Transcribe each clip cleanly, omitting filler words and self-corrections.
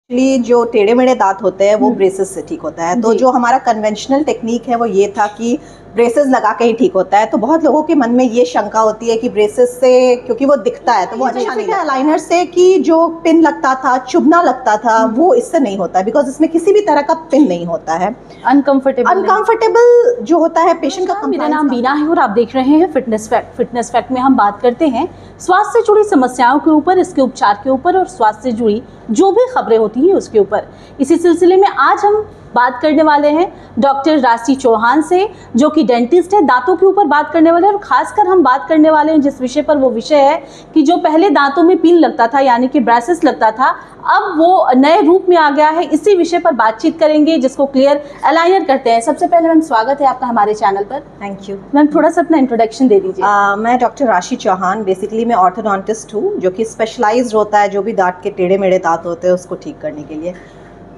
Actually जो टेढ़े मेढ़े दांत होते हैं वो ब्रेसेस से ठीक होता है। तो जो हमारा कन्वेंशनल टेक्निक है वो ये था कि ब्रेसेस लगा के ही ठीक होता है। तो बहुत लोगों के मन में ये शंका होती है कि ब्रेसेस से, क्योंकि वो दिखता है तो वो अच्छा नहीं है अलाइनर से, कि जो पिन लगता था, चुभना लगता था, वो इससे नहीं होता है, बिकॉज इसमें किसी भी तरह का पिन नहीं होता है। अनकंफर्टेबल जो होता है पेशेंट का। मेरा नाम बीना है और आप देख रहे हैं फिटनेस फैक्ट। फिटनेस फैक्ट में हम बात करते हैं स्वास्थ्य से जुड़ी समस्याओं के ऊपर, इसके उपचार के ऊपर और स्वास्थ्य से जुड़ी जो भी खबरें होती हैं उसके ऊपर। इसी सिलसिले में आज हम बात करने वाले हैं डॉक्टर राशि चौहान से, जो कि डेंटिस्ट है, दांतों के ऊपर बात करने वाले हैं। और खासकर हम बात करने वाले हैं जिस विषय पर, वो विषय है कि जो पहले दांतों में पिन लगता था यानी कि ब्रेसेस लगता था, अब वो नए रूप में आ गया है। इसी विषय पर बातचीत करेंगे जिसको क्लियर अलाइनर करते हैं। सबसे पहले मैम स्वागत है आपका हमारे चैनल पर। थैंक यू मैम, थोड़ा सा अपना इंट्रोडक्शन दे दीजिए। मैं डॉक्टर राशि चौहान, बेसिकली मैं ऑर्थोडोंटिस्ट हूँ, जो कि स्पेशलाइज्ड होता है जो भी दांत के टेढ़े मेढ़े दांत होते हैं उसको ठीक करने के लिए।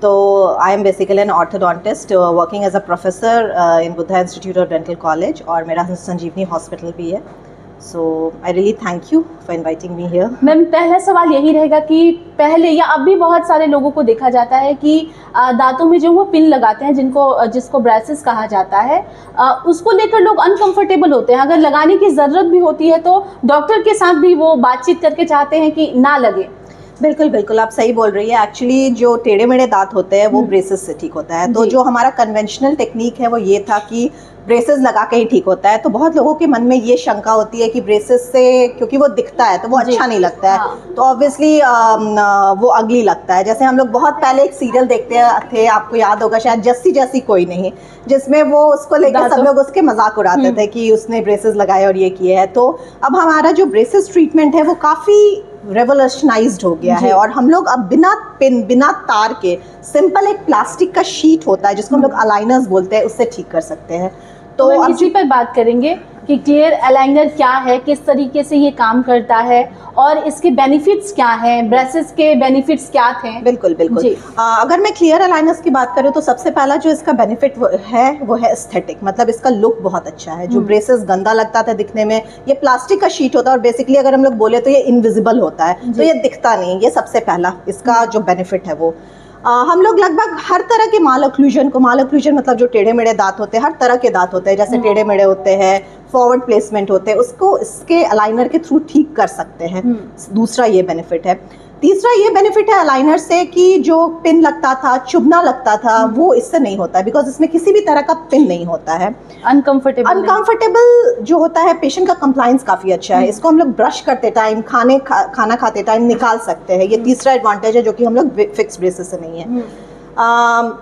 तो I am basically an orthodontist working as a professor in Buddha institute of dental college, और मेरा संजीवनी हॉस्पिटल भी है। So I really thank you for inviting me here. Ma'am, पहला सवाल यही रहेगा कि पहले या अब भी बहुत सारे लोगों को देखा जाता है कि दांतों में जो वो पिन लगाते हैं जिसको ब्रेसेस कहा जाता है, उसको लेकर लोग अनकंफर्टेबल होते हैं। अगर लगाने की ज़रूरत भी होती है तो डॉक्टर के साथ भी वो बातचीत करके चाहते हैं कि ना लगे। बिल्कुल बिल्कुल, आप सही बोल रही है। एक्चुअली जो टेढ़े मेढ़े दांत होते हैं वो ब्रेसेस से ठीक होता है। तो जो हमारा कन्वेंशनल टेक्निक है वो ये था कि ब्रेसेस लगा के ही ठीक होता है। तो बहुत लोगों के मन में ये शंका होती है कि ब्रेसेस से, क्योंकि वो दिखता है तो वो अच्छा नहीं लगता है, तो ऑब्वियसली वो अगली लगता है। जैसे हम लोग बहुत पहले एक सीरियल देखते थे, आपको याद होगा शायद, जस्सी जैसी कोई नहीं, जिसमें वो उसको लेकर सब लोग उसके मजाक उड़ाते थे कि उसने ब्रेसेस लगाए और ये किए है। तो अब हमारा जो ब्रेसेस ट्रीटमेंट है वो काफ़ी रेवोल्यूशनाइज्ड हो गया है, और हम लोग अब बिना पिन, बिना तार के, सिंपल एक प्लास्टिक का शीट होता है जिसको हम लोग अलाइनर्स बोलते हैं, उससे ठीक कर सकते हैं। तो हम इसी पर बात करेंगे कि क्लियर अलाइनर क्या है, किस तरीके से ये काम करता है और इसके बेनिफिट्स क्या हैं, ब्रेसेस के बेनिफिट्स क्या थे। बिल्कुल बिल्कुल। अगर मैं क्लियर अलाइनर्स की बात करूँ तो सबसे पहला जो इसका बेनिफिट है वो है एस्थेटिक, मतलब इसका लुक बहुत अच्छा है। जो ब्रेसेस गंदा लगता था दिखने में, ये प्लास्टिक का शीट होता है और बेसिकली अगर हम लोग बोले तो ये इनविजिबल होता है, तो ये दिखता नहीं। ये सबसे पहला इसका जो बेनिफिट है वो। हम लोग लगभग हर तरह के माल ऑक्लूजन मतलब जो टेढ़े मेढ़े दांत होते हैं, हर तरह के दांत होते हैं, जैसे टेढ़े मेढ़े होते हैं, फॉरवर्ड प्लेसमेंट होते हैं, उसको इसके अलाइनर के थ्रू ठीक कर सकते हैं। दूसरा ये बेनिफिट है। तीसरा ये बेनिफिट है अलाइनर से कि जो पिन लगता था, चुभना लगता था, वो इससे नहीं होता है, बिकॉज इसमें किसी भी तरह का पिन नहीं होता है। अनकंफर्टेबल जो होता है, पेशेंट का कंप्लायंस काफ़ी अच्छा है। इसको हम लोग ब्रश करते टाइम, खाना खाते टाइम निकाल सकते हैं। ये तीसरा एडवांटेज है जो कि हम लोग फिक्स ब्रेसेस से नहीं है।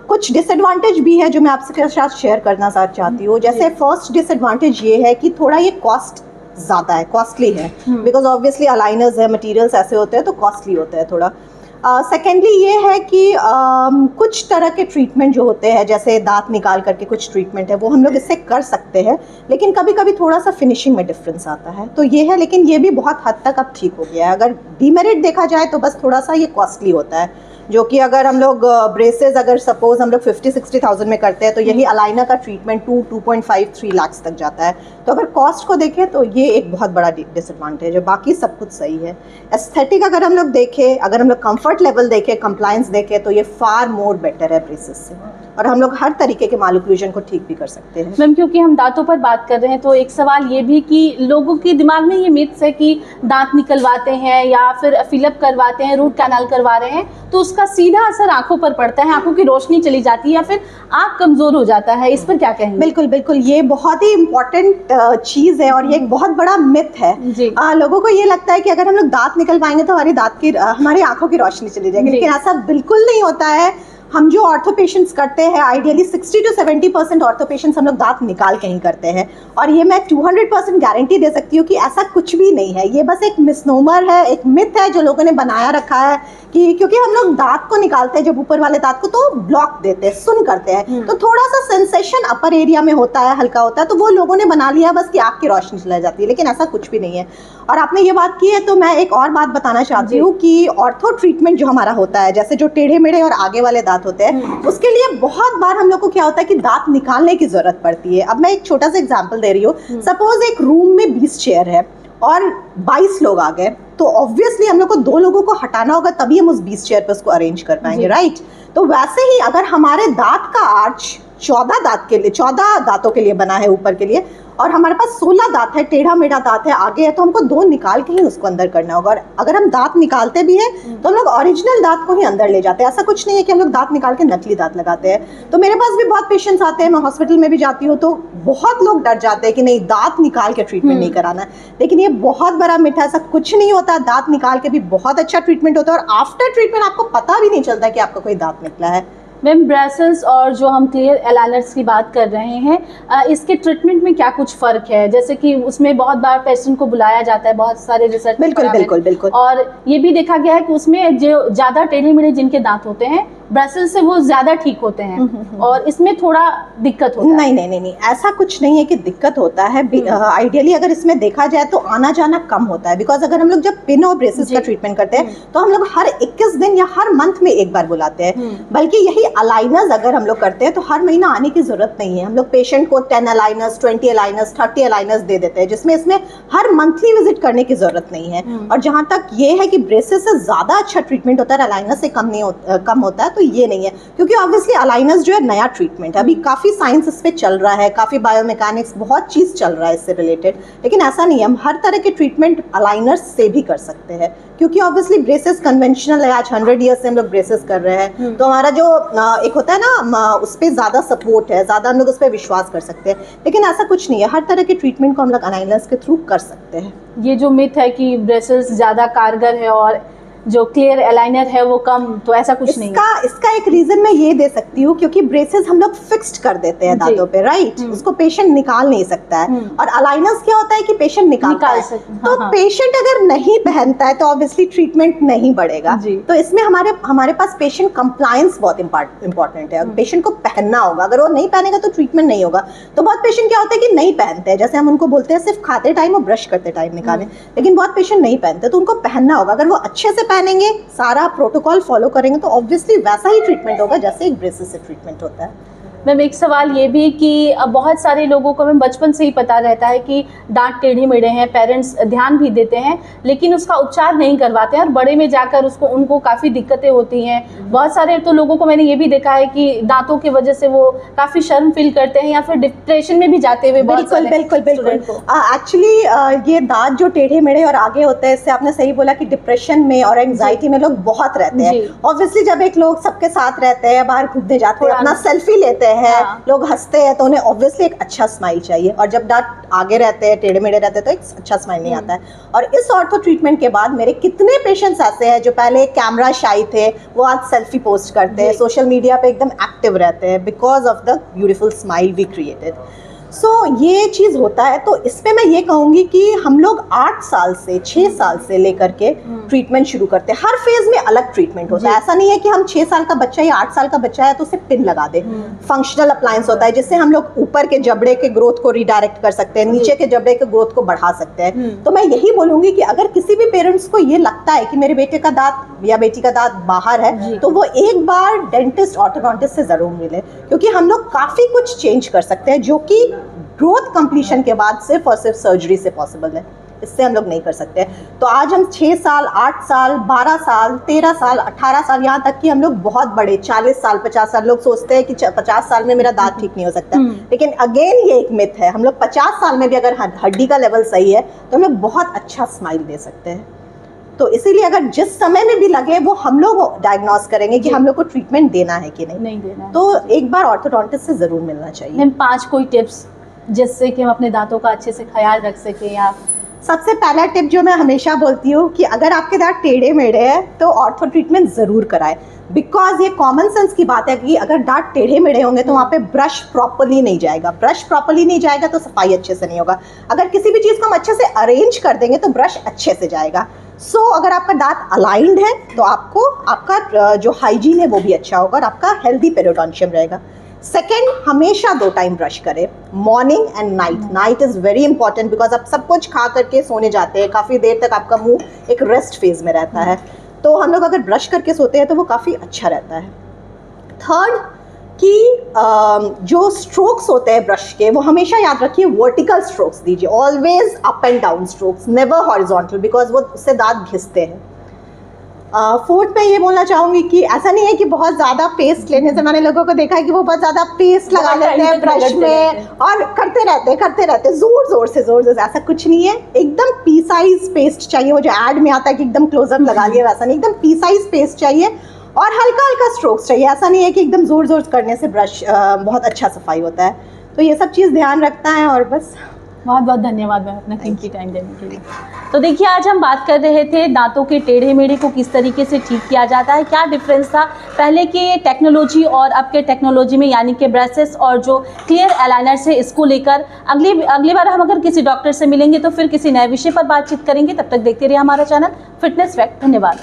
कुछ डिसएडवांटेज भी है जो मैं आपसे साथ शेयर करना चाहती हूँ। जैसे फर्स्ट डिसएडवांटेज ये है कि थोड़ा ये कॉस्ट ज़्यादा है, कॉस्टली है, बिकॉज ऑब्वियसली अलाइनर्स है, मटेरियल्स ऐसे होते हैं तो कॉस्टली होता है थोड़ा। सेकेंडली ये है कि कुछ तरह के ट्रीटमेंट जो होते हैं, जैसे दांत निकाल करके कुछ ट्रीटमेंट है, वो हम लोग इससे कर सकते हैं, लेकिन कभी कभी थोड़ा सा फिनिशिंग में डिफरेंस आता है। तो ये है, लेकिन ये भी बहुत हद तक अब ठीक हो गया है। अगर डीमेरिट देखा जाए तो बस थोड़ा सा ये कॉस्टली होता है, जो कि अगर हम लोग ब्रेसेस अगर सपोज हम लोग 50-60 थाउजेंड में करते हैं तो यही अलाइनर का ट्रीटमेंट 2.5-3 लाख तक जाता है। तो अगर कॉस्ट को देखें तो ये एक बहुत बड़ा डिसएडवांटेज है। बाकी सब कुछ सही है। एस्थेटिक अगर हम लोग देखें, अगर हम लोग कंफर्ट लेवल देखें, कंप्लायंस देखें, तो ये फार मोर बेटर है ब्रेसेस से, और हम लोग हर तरीके के माल ऑक्लूजन को ठीक भी कर सकते हैं। मैम, क्योंकि हम दांतों पर बात कर रहे हैं तो एक सवाल ये भी कि लोगों के दिमाग में ये मिथ्स है कि दांत निकलवाते हैं या फिर फिलअप करवाते हैं, रूट कैनाल करवा रहे हैं, तो उसका सीधा असर आंखों पर पड़ता है, आंखों की रोशनी चली जाती है या फिर आंख कमजोर हो जाता है। इस पर क्या कहेंगे? बिल्कुल बिल्कुल, ये बहुत ही इम्पोर्टेंट चीज़ है और ये एक बहुत बड़ा मिथ है। लोगों को ये लगता है कि अगर हम लोग दांत निकलवाएंगे तो हमारी आंखों की रोशनी चली जाएगी, लेकिन ऐसा बिल्कुल नहीं होता है। हम जो ऑर्थो पेशेंट्स करते हैं, आइडियली 60 to 70% ऑर्थो पेशेंट्स हम लोग दांत निकाल के ही करते हैं, और ये मैं 200% गारंटी दे सकती हूँ कि ऐसा कुछ भी नहीं है। ये बस एक मिसनोमर है, एक मिथ है जो लोगों ने बनाया रखा है कि क्योंकि हम लोग दांत को निकालते हैं जब ऊपर वाले दांत को, तो ब्लॉक देते हैं, सुन करते हैं, तो थोड़ा सा सेंसेशन अपर एरिया में होता है, हल्का होता है, तो वो लोगों ने बना लिया बस कि आँख की रोशनी चला जाती है, लेकिन ऐसा कुछ भी नहीं है। और आपने ये बात की है तो मैं एक और बात बताना चाहती हूँ कि ऑर्थो ट्रीटमेंट जो हमारा होता है, जैसे जो टेढ़े मेढ़े और आगे वाले दांत होते हैं, उसके लिए बहुत बार हम लोग को क्या होता है कि दांत निकालने की जरूरत पड़ती है। अब मैं एक छोटा सा एग्जांपल दे रही हूँ। सपोज एक रूम में 20 चेयर है और 22 लोग आ गए, तो ऑब्वियसली हम लोग को 2 लोगों को हटाना होगा, तभी हम उस 20 चेयर पे उसको अरेंज कर पाएंगे, राइट। तो वैसे ही अगर हमारे दांत का आर्च 14 दांतों के लिए बना है ऊपर के लिए, और हमारे पास 16 दांत है, टेढ़ा मेढ़ा दांत है आगे है, तो हमको 2 निकाल के ही उसको अंदर करना होगा। और अगर हम दांत निकालते भी हैं तो हम लोग ओरिजिनल दांत को ही अंदर ले जाते हैं। ऐसा कुछ नहीं है कि हम लोग दांत निकाल के नकली दांत लगाते हैं। तो मेरे पास भी बहुत पेशेंट्स आते हैं, मैं हॉस्पिटल में भी जाती हूँ, तो बहुत लोग डर जाते हैं कि नहीं दांत निकाल के ट्रीटमेंट नहीं कराना है। लेकिन ये बहुत बड़ा मिथ है, ऐसा कुछ नहीं होता। दांत निकाल के भी बहुत अच्छा ट्रीटमेंट होता है, और आफ्टर ट्रीटमेंट आपको पता भी नहीं चलता कि आपका कोई दांत निकला है। मैम, ब्रेसेस और जो हम क्लियर एलाइनर्स की बात कर रहे हैं, इसके ट्रीटमेंट में क्या कुछ फ़र्क है? जैसे कि उसमें बहुत बार पेशेंट को बुलाया जाता है, बहुत सारे रिसर्च बिल्कुल। और ये भी देखा गया है कि उसमें जो ज़्यादा टेढ़े मेढ़े जिनके दांत होते हैं, ब्रेसेस से वो ज़्यादा ठीक होते हैं, और इसमें थोड़ा दिक्कत होता है। नहीं, ऐसा कुछ नहीं है कि दिक्कत होता है। आइडियली अगर इसमें देखा जाए तो आना जाना कम होता है, बिकॉज अगर हम लोग जब पिन और ब्रेसेस का ट्रीटमेंट करते हैं तो हम लोग हर 21 दिन या हर मंथ में एक बार बुलाते हैं। बल्कि यही अलाइनर्स अगर हम लोग करते हैं तो हर महीना आने की जरूरत नहीं है। हम लोग पेशेंट को 10 अलाइनर्स, 20 अलाइनर्स, 30 अलाइनर्स दे देते हैं, जिसमें इसमें हर मंथली विजिट करने की जरूरत नहीं है। और जहां तक ये है कि ब्रेसेस से ज्यादा अच्छा ट्रीटमेंट होता है, अलाइनर से कम होता है, तो ये नहीं है। क्योंकि ऑब्वियसली अलाइनर्स जो है नया ट्रीटमेंट है, अभी काफी साइंस इस पे चल रहा है, काफी बायोमैकेनिक्स, बहुत चीज चल रहा है इससे रिलेटेड। लेकिन ऐसा नहीं है, हम हर तरह के ट्रीटमेंट अलाइनर्स से भी कर सकते हैं, क्योंकि ऑब्वियसली ब्रेसेस कन्वेंशनल है। आज 100 ईयर्स से हम लोग ब्रेसेस कर रहे हैं, तो हमारा जो एक होता है ना, उस पर ज्यादा सपोर्ट है, ज्यादा हम लोग उस पर विश्वास कर सकते हैं। लेकिन ऐसा कुछ नहीं है, हर तरह के ट्रीटमेंट को हम लोग अलाइनर्स के थ्रू कर सकते हैं। ये जो मिथ है कि ब्रेसेस ज्यादा कारगर है और जो क्लियर एलाइनर है वो कम, तो ऐसा कुछ नहीं है। इसका एक रीजन मैं ये दे सकती हूँ, क्योंकि ब्रेसेस हम लोग फिक्स्ड कर देते हैं दांतों पे, राइट। उसको पेशेंट निकाल नहीं सकता है। और अलाइनर्स क्या होता है कि पेशेंट निकाल सकता है। तो पेशेंट अगर नहीं पहनता है तो ऑब्वियसली ट्रीटमेंट नहीं बढ़ेगा। तो इसमें हमारे पास पेशेंट कंप्लायंस बहुत इंपॉर्टेंट है। पेशेंट को पहनना होगा, अगर वो नहीं पहनेगा तो ट्रीटमेंट नहीं होगा। तो बहुत पेशेंट क्या होता है कि नहीं पहनते हैं, जैसे हम उनको बोलते हैं सिर्फ खाते टाइम और ब्रश करते टाइम निकालें, लेकिन बहुत पेशेंट नहीं पहनते, तो उनको पहनना होगा। अगर वो अच्छे से पहनेंगे, सारा प्रोटोकॉल फॉलो करेंगे, तो ऑब्वियसली वैसा ही ट्रीटमेंट होगा जैसे एक ब्रेसेस से ट्रीटमेंट होता है। मैम, एक सवाल ये भी कि अब बहुत सारे लोगों को मैम बचपन से ही पता रहता है कि दांत टेढ़े मेढ़े हैं, पेरेंट्स ध्यान भी देते हैं, लेकिन उसका उपचार नहीं करवाते हैं, और बड़े में जाकर उनको काफ़ी दिक्कतें होती हैं। बहुत सारे तो लोगों को मैंने ये भी देखा है कि दांतों की वजह से वो काफ़ी शर्म फील करते हैं, या फिर डिप्रेशन में भी जाते हुए। बिल्कुल। एक्चुअली ये दांत जो टेढ़े मेढ़े और आगे होते हैं, इससे आपने सही बोला कि डिप्रेशन में और एंग्जाइटी में लोग बहुत रहते हैं। ऑब्वियसली जब एक लोग सबके साथ रहते हैं, बाहर घूमने जाते हैं, अपना सेल्फी लेते हैं, लोग हंसते हैं, तो उन्हें ऑब्वियसली एक अच्छा स्माइल चाहिए। और जब दांत आगे रहते हैं, टेढ़े मेढ़े रहते हैं, तो एक अच्छा स्माइल नहीं आता है। और इस ऑर्थो ट्रीटमेंट के बाद मेरे कितने पेशेंट्स ऐसे हैं जो पहले कैमरा शाई थे, वो आज सेल्फी पोस्ट करते हैं, सोशल मीडिया पे एकदम एक्टिव रहते हैं, because of the beautiful smile we created. So ये चीज़ होता है। तो इस पे मैं ये कहूँगी कि हम लोग 8 साल से 6 साल से लेकर के ट्रीटमेंट शुरू करते हैं। हर फेज में अलग ट्रीटमेंट होता है। ऐसा नहीं है कि हम 6 साल का बच्चा या 8 साल का बच्चा है तो उसे पिन लगा दे। फंक्शनल अप्लायंस होता है, जिससे हम लोग ऊपर के जबड़े के ग्रोथ को रिडायरेक्ट कर सकते हैं, नीचे के जबड़े के ग्रोथ को बढ़ा सकते हैं। तो मैं यही बोलूँगी कि अगर किसी भी पेरेंट्स को ये लगता है कि मेरे बेटे का दांत या बेटी का दांत बाहर है, तो वो एक बार डेंटिस्ट, ऑर्थोडोंटिस्ट से ज़रूर मिले, क्योंकि हम लोग काफ़ी कुछ चेंज कर सकते हैं जो कि ग्रोथ कंप्लीशन के बाद सिर्फ और सिर्फ सर्जरी से पॉसिबल है। इससे हम लोग नहीं कर सकते। तो आज हम 6 साल, 8 साल, 12 साल, 13 साल, 18 साल, यहाँ तक कि हम लोग बहुत बड़े 40 साल, 50 साल, लोग सोचते हैं कि 50 साल में मेरा दांत ठीक नहीं हो सकता। लेकिन अगेन ये एक मिथ है। हम लोग 50 साल में भी अगर हड्डी का लेवल सही है तो हम लोग बहुत अच्छा स्माइल दे सकते हैं। तो इसीलिए अगर जिस समय में भी लगे वो हम लोग डायग्नोस करेंगे कि हम लोग को ट्रीटमेंट देना है कि नहीं देना। तो एक बार ऑर्थोडोंटिस्ट से ज़रूर मिलना चाहिए। मैम, 5 कोई टिप्स जिससे कि हम अपने दांतों का अच्छे से ख्याल रख सकें। या सबसे पहला टिप जो मैं हमेशा बोलती हूँ कि अगर आपके दांत टेढ़े मेढ़े हैं तो ऑर्थो ट्रीटमेंट ज़रूर कराएं, बिकॉज ये कॉमन सेंस की बात है कि अगर दांत टेढ़े मेढ़े होंगे तो वहाँ पे ब्रश प्रॉपर्ली नहीं जाएगा। ब्रश प्रॉपर्ली नहीं जाएगा तो सफाई अच्छे से नहीं होगा। अगर किसी भी चीज़ को हम अच्छे से अरेंज कर देंगे तो ब्रश अच्छे से जाएगा। सो अगर आपका दांत अलाइंड है तो आपका जो हाइजीन है वो भी अच्छा होगा और आपका हेल्दी पेरियोडोंटियम रहेगा। सेकेंड, हमेशा 2 टाइम ब्रश करें, morning and night. Night is very important because आप सब कुछ खा करके सोने जाते हैं, काफ़ी देर तक आपका मुंह एक रेस्ट फेज में रहता है। तो हम लोग अगर ब्रश करके सोते हैं तो वो काफ़ी अच्छा रहता है। थर्ड, कि जो स्ट्रोक्स होते हैं ब्रश के वो हमेशा याद रखिए वर्टिकल स्ट्रोक्स दीजिए, always up and down strokes, never horizontal, because वो उससे दांत घिसते हैं। फोर्थ मैं ये बोलना चाहूँगी कि ऐसा नहीं है कि बहुत ज़्यादा पेस्ट लेने से, मैंने लोगों को देखा है कि वो बहुत ज़्यादा पेस्ट लगा लेते हैं ब्रश में और करते रहते ज़ोर से, ऐसा कुछ नहीं है। एकदम पी साइज पेस्ट चाहिए, वो जो ऐड में आता है कि एकदम क्लोजअप लगा लिया, वैसा नहीं, एकदम पी साइज पेस्ट चाहिए और हल्का हल्का स्ट्रोक्स चाहिए। ऐसा नहीं है कि एकदम ज़ोर करने से ब्रश बहुत अच्छा सफाई होता है। तो ये सब चीज़ ध्यान रखता है। और बस बहुत बहुत धन्यवाद मैम अपना कीमती टाइम देने के लिए। तो देखिए आज हम बात कर रहे थे दांतों के टेढ़े मेढ़े को किस तरीके से ठीक किया जाता है, क्या डिफरेंस था पहले के टेक्नोलॉजी और अब के टेक्नोलॉजी में, यानी कि ब्रशेस और जो क्लियर अलाइनर्स है इसको लेकर। अगली बार हम अगर किसी डॉक्टर से मिलेंगे तो फिर किसी नए विषय पर बातचीत करेंगे। तब तक देखते रहिए हमारा चैनल फिटनेस फैक्ट। धन्यवाद।